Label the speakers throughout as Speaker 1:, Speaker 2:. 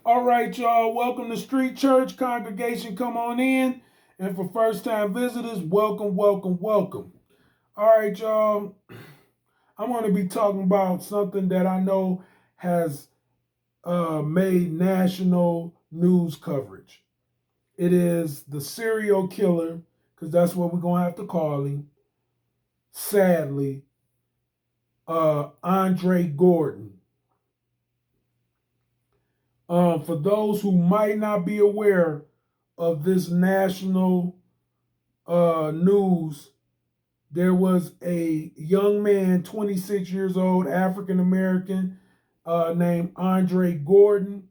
Speaker 1: All right, y'all. Welcome to Street Church. Congregation, come on in. And for first time visitors, welcome, welcome, welcome. All right, y'all. I'm going to be talking about something that I know has made national news coverage. It is the serial killer, because that's what we're going to have to call him, sadly, Andre Gordon. For those who might not be aware of this national news, there was a young man, 26 years old, African American, named Andre Gordon.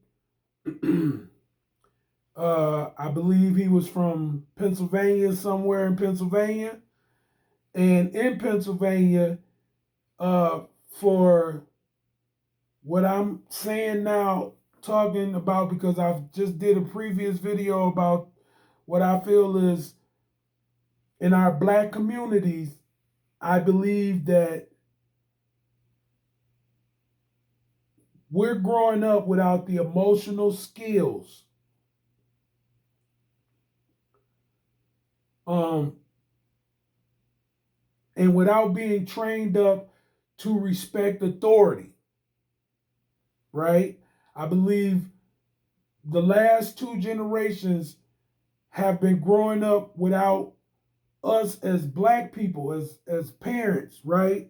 Speaker 1: I believe he was from Pennsylvania, somewhere in Pennsylvania. And in Pennsylvania, for what I'm saying now, talking about, because I've just did a previous video about what I feel is in our black communities, I believe that we're growing up without the emotional skills um, and without being trained up to respect authority, right? I believe the last two generations have been growing up without us as black people, as parents, right?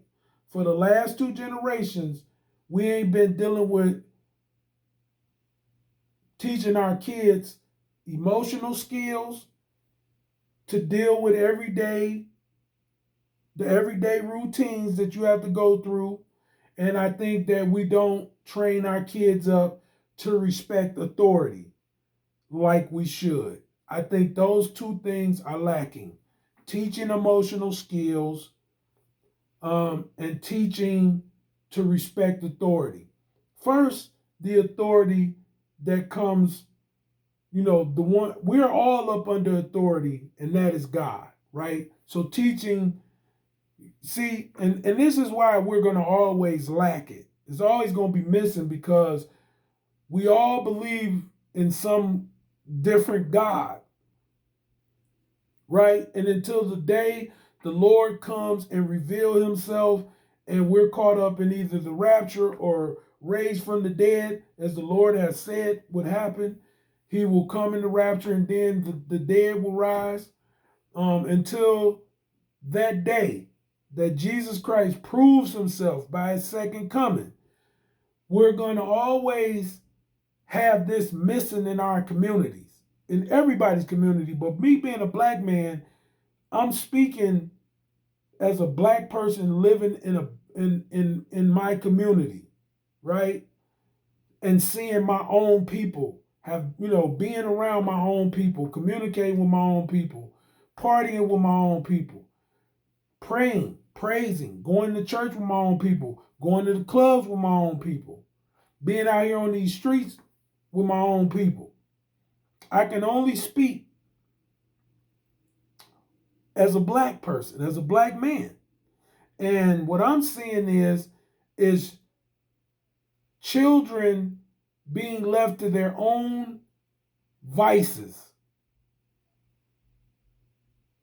Speaker 1: For the last two generations, we ain't been dealing with teaching our kids emotional skills to deal with the everyday routines that you have to go through. And I think that we don't train our kids up to respect authority like we should. I think those two things are lacking: teaching emotional skills, and teaching to respect authority. First, the authority that comes, the one we're all up under authority, and that is God, right? So teaching, see, and this is why we're going to always lack it. It's always going to be missing because we all believe in some different God, right? And until the day the Lord comes and reveal himself and we're caught up in either the rapture or raised from the dead, as the Lord has said would happen, he will come in the rapture and then the dead will rise. Until that day that Jesus Christ proves himself by his second coming, we're going to always have this missing in our communities, in everybody's community. But me being a black man, I'm speaking as a black person living in my community, right? And seeing my own people, have being around my own people, communicating with my own people, partying with my own people, praying, praising, going to church with my own people, going to the clubs with my own people, being out here on these streets with my own people. I can only speak as a black person, as a black man. And what I'm seeing is children being left to their own vices,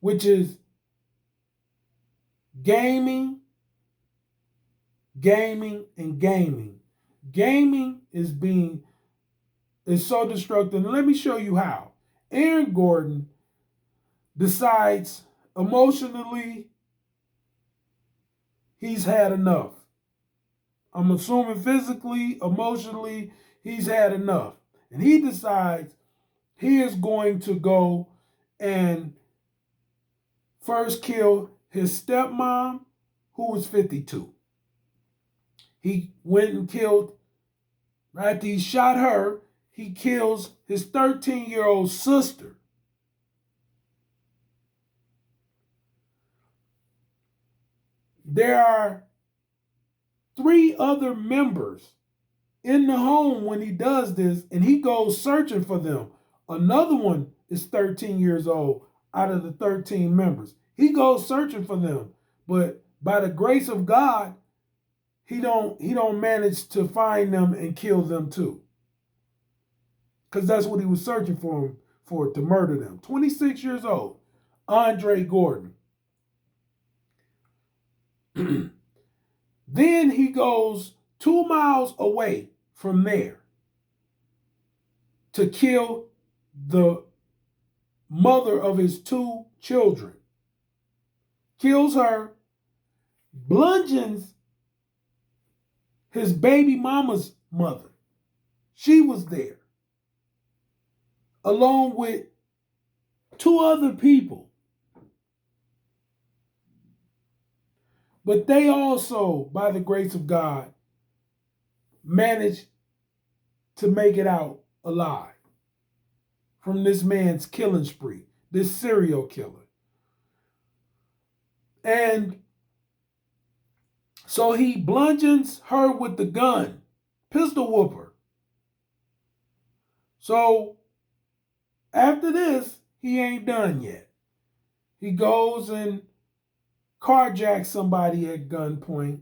Speaker 1: which is gaming, gaming, and gaming. Gaming is so destructive. And let me show you how. Aaron Gordon decides emotionally he's had enough. I'm assuming physically, emotionally, he's had enough. And he decides he is going to go and first kill his stepmom, who was 52. He went and killed, right after he shot her, he kills his 13-year-old sister. There are three other members in the home when he does this, and he goes searching for them. Another one is 13 years old out of the 13 members. He goes searching for them, but by the grace of God, he don't manage to find them and kill them too. because that's what he was searching for to murder them. 26 years old, Andre Gordon. Then he goes 2 miles away from there to kill the mother of his 2 children. Kills her, bludgeons his baby mama's mother. She was there, along with 2 other people. But they also, by the grace of God, managed to make it out alive from this man's killing spree, this serial killer. And so he bludgeons her with the gun, pistol whooper. So after this, he ain't done yet. He goes and carjacks somebody at gunpoint.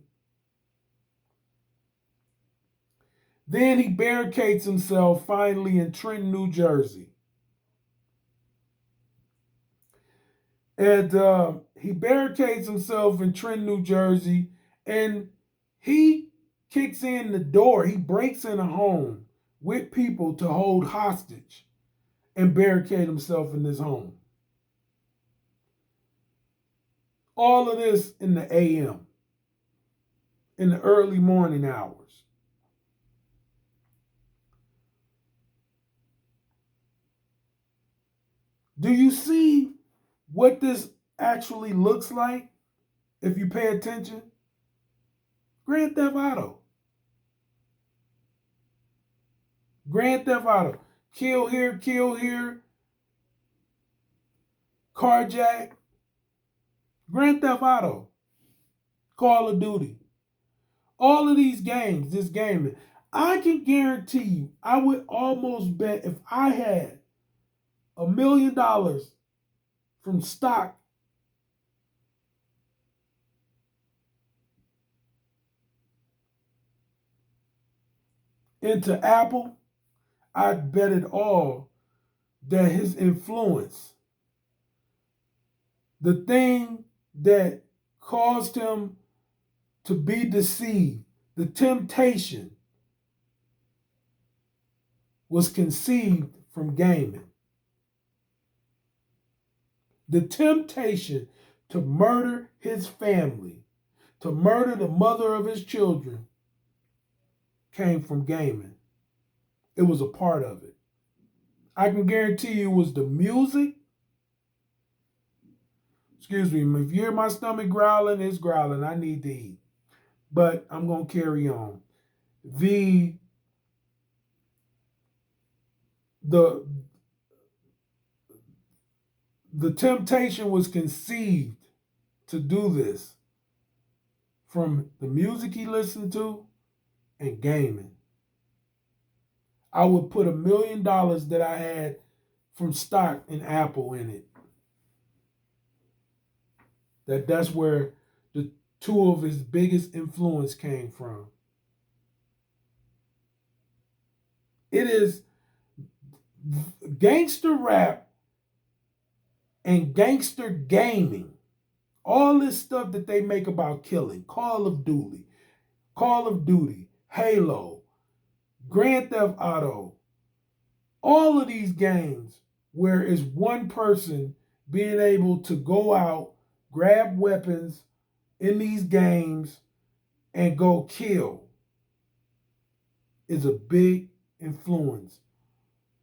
Speaker 1: Then he barricades himself finally in Trenton, New Jersey. And he barricades himself in Trenton, New Jersey, and he kicks in the door. He breaks in a home with people to hold hostage and barricade himself in this home. All of this in the AM, in the early morning hours. Do you see what this actually looks like if you pay attention? Grand Theft Auto. Grand Theft Auto. Kill here, carjack. Grand Theft Auto. Call of Duty. All of these games, this gaming. I can guarantee you, I would almost bet if I had $1,000,000 from stock into Apple, I'd bet it all that his influence, the thing that caused him to be deceived, the temptation, was conceived from gaming. The temptation to murder his family, to murder the mother of his children, came from gaming. It was a part of it. I can guarantee you it was the music. Excuse me, if you hear my stomach growling, it's growling. I need to eat. But I'm going to carry on. The temptation was conceived to do this from the music he listened to and gaming. I would put $1,000,000 that I had from stock in Apple in it. That's where the 2 of his biggest influence came from. It is gangster rap and gangster gaming. All this stuff that they make about killing. Call of Duty, Halo, Grand Theft Auto. All of these games where it's one person being able to go out, grab weapons in these games, and go kill is a big influence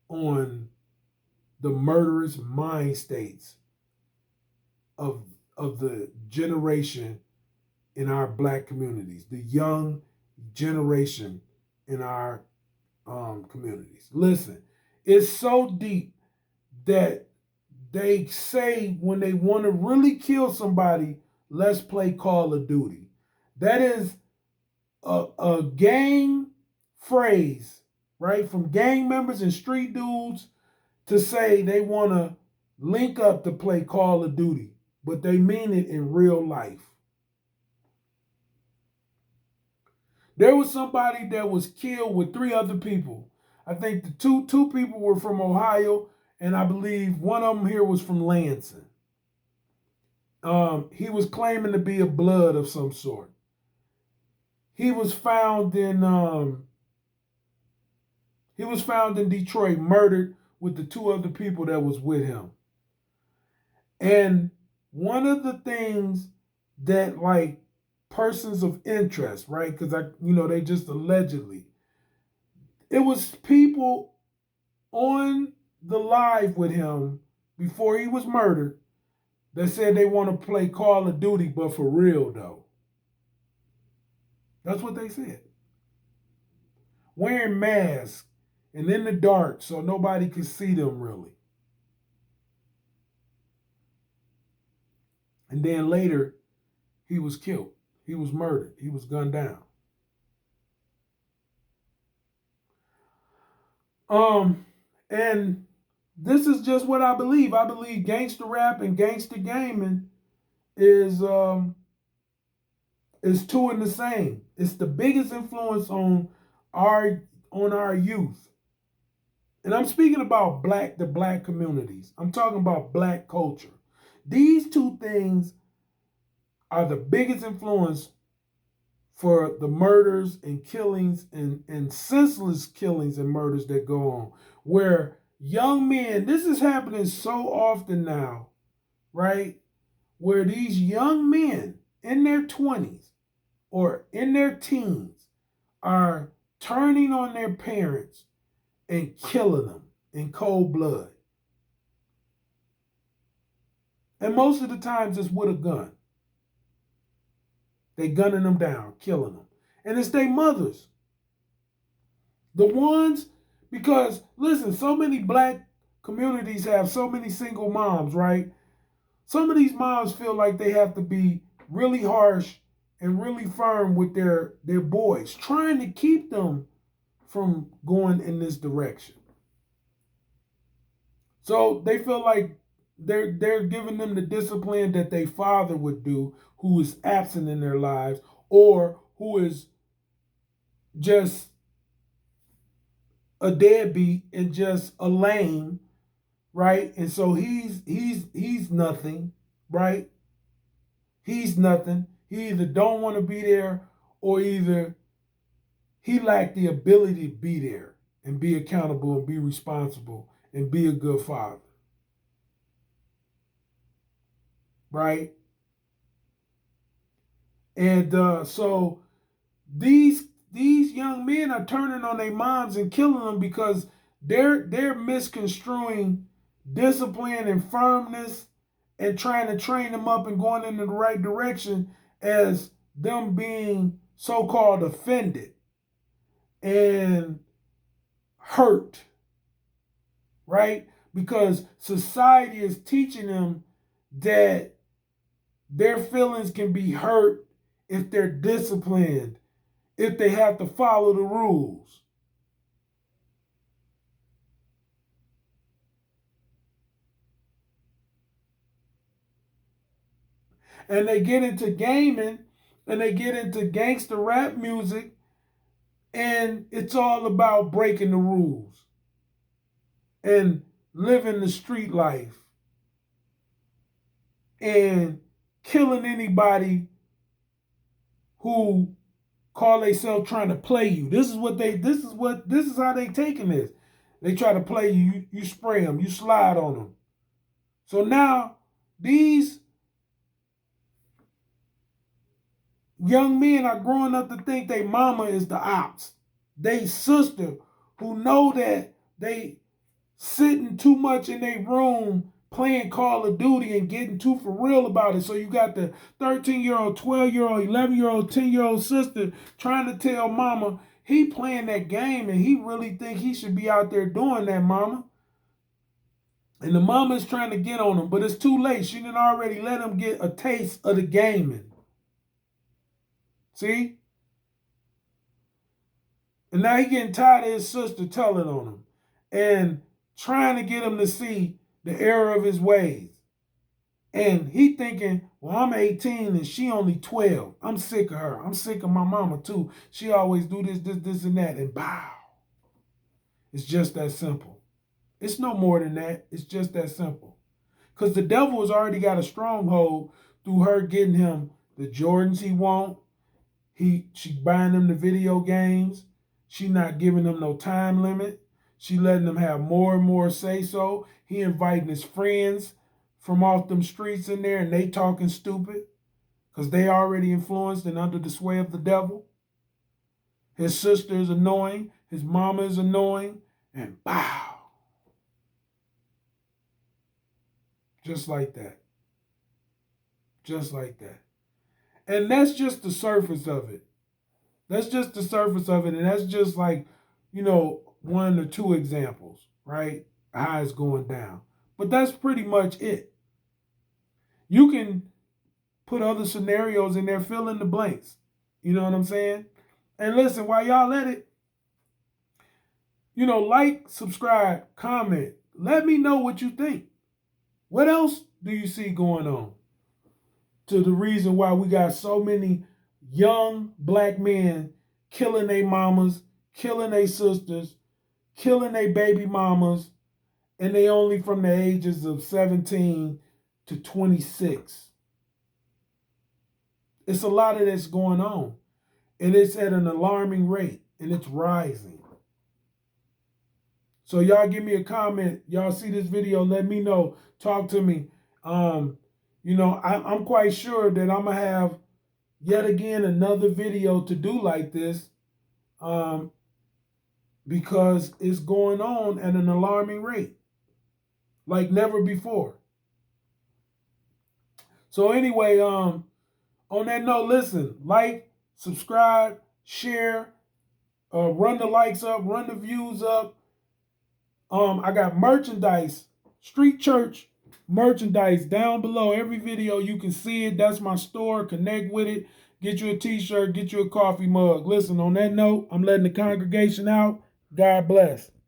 Speaker 1: on the murderous mind states of the generation in our black communities, the young generation in our communities. Listen, it's so deep that they say when they want to really kill somebody, let's play Call of Duty. That is a gang phrase, right? From gang members and street dudes to say they want to link up to play Call of Duty, but they mean it in real life. There was somebody that was killed with 3 other people. I think the two people were from Ohio, and I believe one of them here was from Lansing. He was claiming to be a blood of some sort. He was found in Detroit, murdered with the two other people that was with him. And one of the things that like persons of interest, right? Because they just allegedly, it was people on the live with him before he was murdered that said they want to play Call of Duty, but for real though. That's what they said. Wearing masks and in the dark so nobody could see them really. And then later, he was killed. He was murdered. He was gunned down. And this is just what I believe. I believe gangster rap and gangster gaming is two in the same. It's the biggest influence our youth. And I'm speaking about the black communities. I'm talking about black culture. These two things are the biggest influence for the murders and killings and senseless killings and murders that go on. Where young men, this is happening so often now, right? Where these young men in their 20s or in their teens are turning on their parents and killing them in cold blood. And most of the times it's with a gun. They gunning them down, killing them. And it's their mothers. The ones, because listen, so many black communities have so many single moms, right? Some of these moms feel like they have to be really harsh and really firm with their boys, trying to keep them from going in this direction. So they feel like they're giving them the discipline that their father would do, who is absent in their lives, or who is just a deadbeat and just a lame, right? And so he's nothing, right? He's nothing. He either don't want to be there, or either he lacked the ability to be there and be accountable and be responsible and be a good father, right? And so these young men are turning on their moms and killing them because they're misconstruing discipline and firmness and trying to train them up and going in the right direction as them being so-called offended and hurt, right? Because society is teaching them that their feelings can be hurt if they're disciplined, if they have to follow the rules. And they get into gaming and they get into gangster rap music, and it's all about breaking the rules and living the street life and killing anybody who call themselves trying to play you. This is how they taking this. They try to play you, you spray them, you slide on them. So now these young men are growing up to think their mama is the ops. They sister who know that they sitting too much in their room playing Call of Duty and getting too for real about it. So you got the 13-year-old, 12-year-old, 11-year-old, 10-year-old sister trying to tell mama he playing that game and he really think he should be out there doing that, mama. And the mama is trying to get on him, but it's too late. She done already let him get a taste of the gaming. See? And now he getting tired of his sister telling on him and trying to get him to see the error of his ways. And he thinking, well, I'm 18 and she only 12. I'm sick of her. I'm sick of my mama too. She always do this, and that, and bow. It's just that simple. It's no more than that. It's just that simple. Because the devil has already got a stronghold through her getting him the Jordans he want. She buying him the video games. She not giving him no time limit. She letting him have more and more say so. He inviting his friends from off them streets in there and they talking stupid because they already influenced and under the sway of the devil. His sister is annoying. His mama is annoying. And bow. Just like that. Just like that. And that's just the surface of it. That's just the surface of it. And that's just like, one or two examples, right? How it's going down. But that's pretty much it. You can put other scenarios in there, fill in the blanks. You know what I'm saying? And listen, while y'all at it, like, subscribe, comment. Let me know what you think. What else do you see going on? To the reason why we got so many young black men killing their mamas, killing their sisters, killing their baby mamas, and they only from the ages of 17 to 26. It's a lot of this going on, and it's at an alarming rate, and it's rising. So y'all give me a comment. Y'all see this video, let me know. Talk to me. I'm quite sure that I'm going to have yet again another video to do like this because it's going on at an alarming rate like never before. So anyway, on that note, listen, like, subscribe, share, run the likes up, run the views up. I got merchandise, Street Church merchandise down below. Every video you can see it. That's my store. Connect with it. Get you a t-shirt. Get you a coffee mug. Listen, on that note, I'm letting the congregation out. God bless.